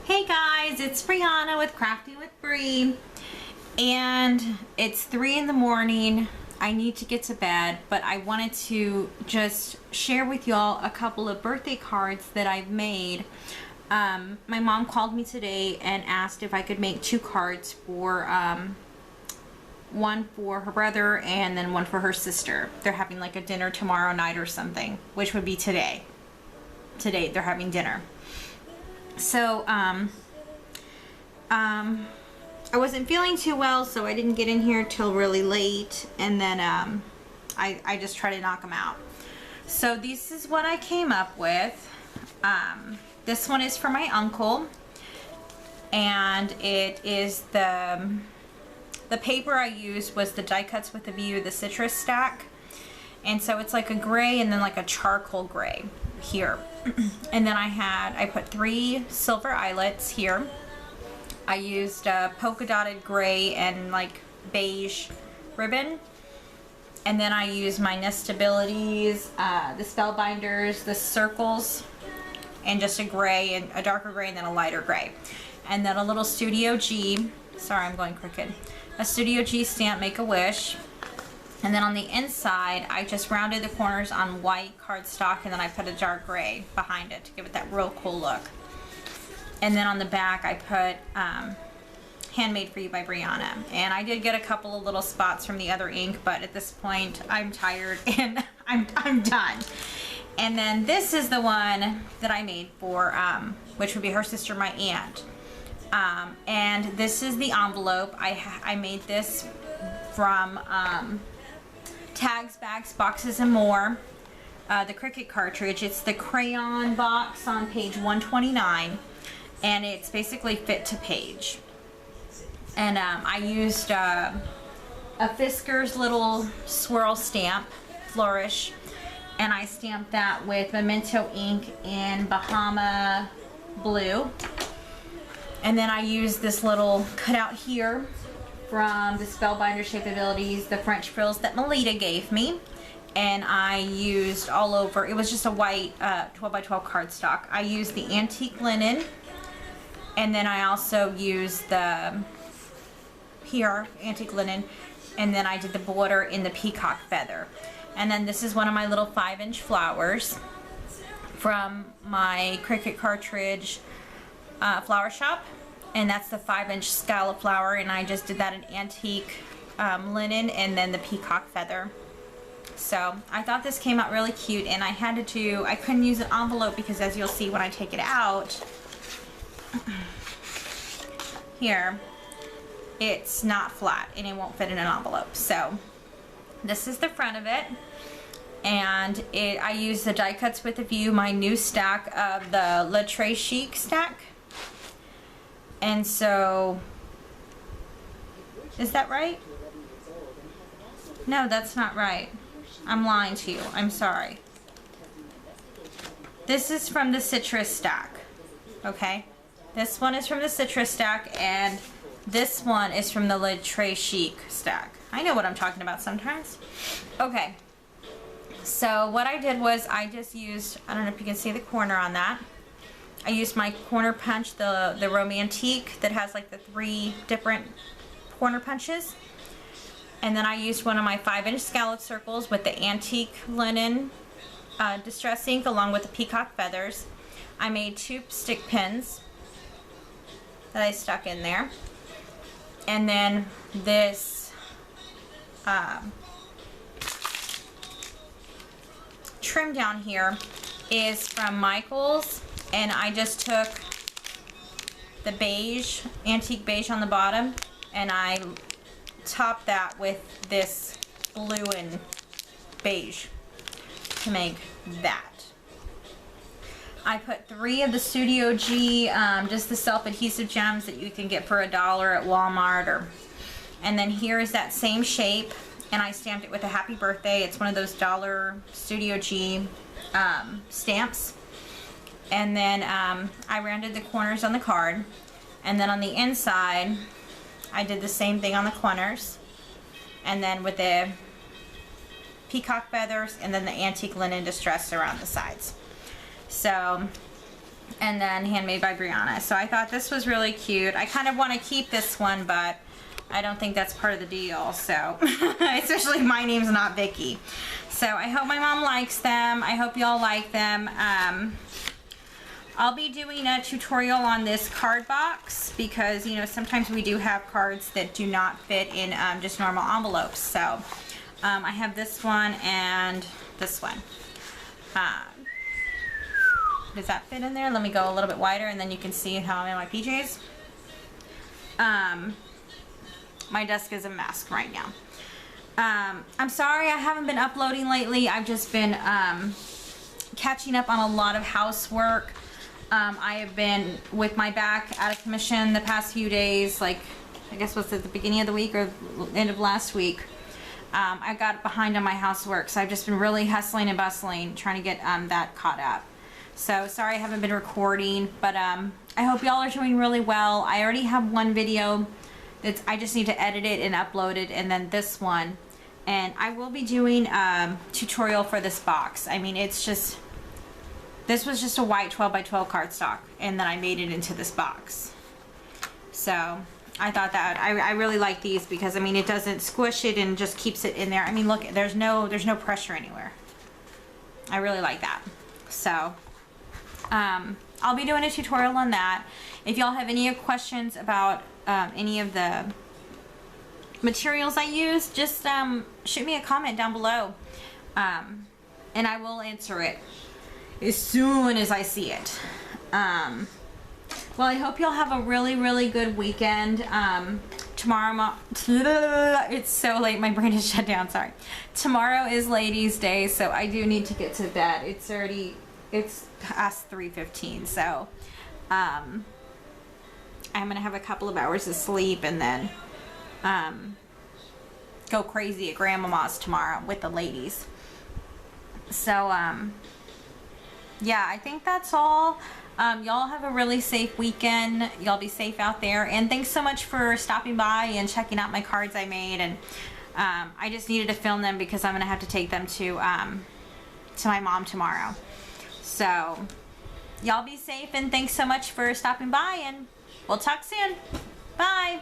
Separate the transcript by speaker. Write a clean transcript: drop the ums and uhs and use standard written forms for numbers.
Speaker 1: Hey guys, it's Brianna with Crafting with Bree, and it's 3 in the morning. I need to get to bed, but I wanted to just share with y'all a couple of birthday cards that I've made. My mom called me today and asked if I could make 2 cards for one for her brother and then one for her sister. They're having like a dinner tomorrow night or something, which would be today. Today they're having dinner. So, I wasn't feeling too well, so I didn't get in here till really late, and then, I just try to knock them out. So this is what I came up with. This one is for my uncle, and it is the paper I used was the Die Cuts with a View, the citrus stack, and so it's like a gray and then like a charcoal gray here. And then I put 3 silver eyelets here. I used polka dotted gray and like beige ribbon. And then I used my nestabilities, the spellbinders, the circles, and just a gray and a darker gray and then a lighter gray. And then a little Studio G, sorry I'm going crooked, a Studio G stamp, Make a Wish. And then on the inside, I just rounded the corners on white cardstock, and then I put a dark gray behind it to give it that real cool look. And then on the back, I put Handmade for You by Brianna. And I did get a couple of little spots from the other ink, but at this point, I'm tired and I'm done. And then this is the one that I made for, which would be her sister, my aunt. And this is the envelope. I made this from Tags, Bags, Boxes, and More, the Cricut cartridge. It's the crayon box on page 129, and it's basically fit to page. And I used a Fisker's little swirl stamp, Flourish, and I stamped that with Memento ink in Bahama Blue. And then I used this little cutout here from the Spellbinder Shapeabilities, the French frills that Melita gave me, and I used all over, it was just a white 12 by 12 cardstock. I used the antique linen, and then I also used the antique linen, and then I did the border in the peacock feather. And then this is one of my little 5-inch flowers from my Cricut cartridge flower shop. And that's the 5-inch scallop flower, and I just did that in antique linen and then the peacock feather. So I thought this came out really cute, and I couldn't use an envelope because, as you'll see when I take it out, here, it's not flat and it won't fit in an envelope. So this is the front of it, and I used the Die Cuts with a View, my new stack of the Le Très Chic stack. And so, is that right? No, that's not right. I'm lying to you. I'm sorry. This is from the citrus stack. Okay? This one is from the citrus stack, and this one is from the Le Très Chic stack. I know what I'm talking about sometimes. Okay. So what I did was I just used, I don't know if you can see the corner on that. I used my corner punch, the Romantique that has like the 3 different corner punches. And then I used one of my 5-inch scallop circles with the antique linen distress ink along with the peacock feathers. I made 2 stick pins that I stuck in there. And then this trim down here is from Michael's. And I just took the beige, antique beige on the bottom, and I topped that with this blue and beige to make that. I put 3 of the Studio G, just the self-adhesive gems that you can get for $1 at Walmart. And then here is that same shape, and I stamped it with a happy birthday. It's one of those dollar Studio G stamps. And then I rounded the corners on the card, and then on the inside I did the same thing on the corners, and then with the peacock feathers and then the antique linen distress around the sides. So and then Handmade by Brianna. So I thought this was really cute. I kind of want to keep this one, but I don't think that's part of the deal. So, especially my name's not Vicky. So I hope my mom likes them. I hope y'all like them. I'll be doing a tutorial on this card box because, you know, sometimes we do have cards that do not fit in just normal envelopes. So I have this one and this one. Does that fit in there? Let me go a little bit wider and then you can see how I'm in my PJs. My desk is a mess right now. I'm sorry I haven't been uploading lately. I've just been catching up on a lot of housework. I have been with my back out of commission the past few days, like I guess was it the beginning of the week or end of last week. I got behind on my housework, so I've just been really hustling and bustling trying to get that caught up. So sorry I haven't been recording, but I hope y'all are doing really well. I already have one video that's I just need to edit it and upload it, and then this one. And I will be doing a tutorial for this box. I mean, it's just, this was just a white 12 by 12 cardstock, and then I made it into this box. So I thought that I really like these because I mean it doesn't squish it and just keeps it in there. I mean look, there's no pressure anywhere. I really like that. So I'll be doing a tutorial on that. If y'all have any questions about any of the materials I use, just shoot me a comment down below and I will answer it as soon as I see it. Well, I hope y'all have a really good weekend. Tomorrow, it's so late, my brain is shut down, sorry. Tomorrow is Ladies' Day, so I do need to get to bed. It's past 3:15, so I'm gonna have a couple of hours of sleep and then go crazy at Grandmama's tomorrow with the ladies. So yeah, I think that's all. Y'all have a really safe weekend. Y'all be safe out there, and thanks so much for stopping by and checking out my cards I made. And I just needed to film them because I'm gonna have to take them to my mom tomorrow. So y'all be safe, and thanks so much for stopping by, and we'll talk soon. Bye.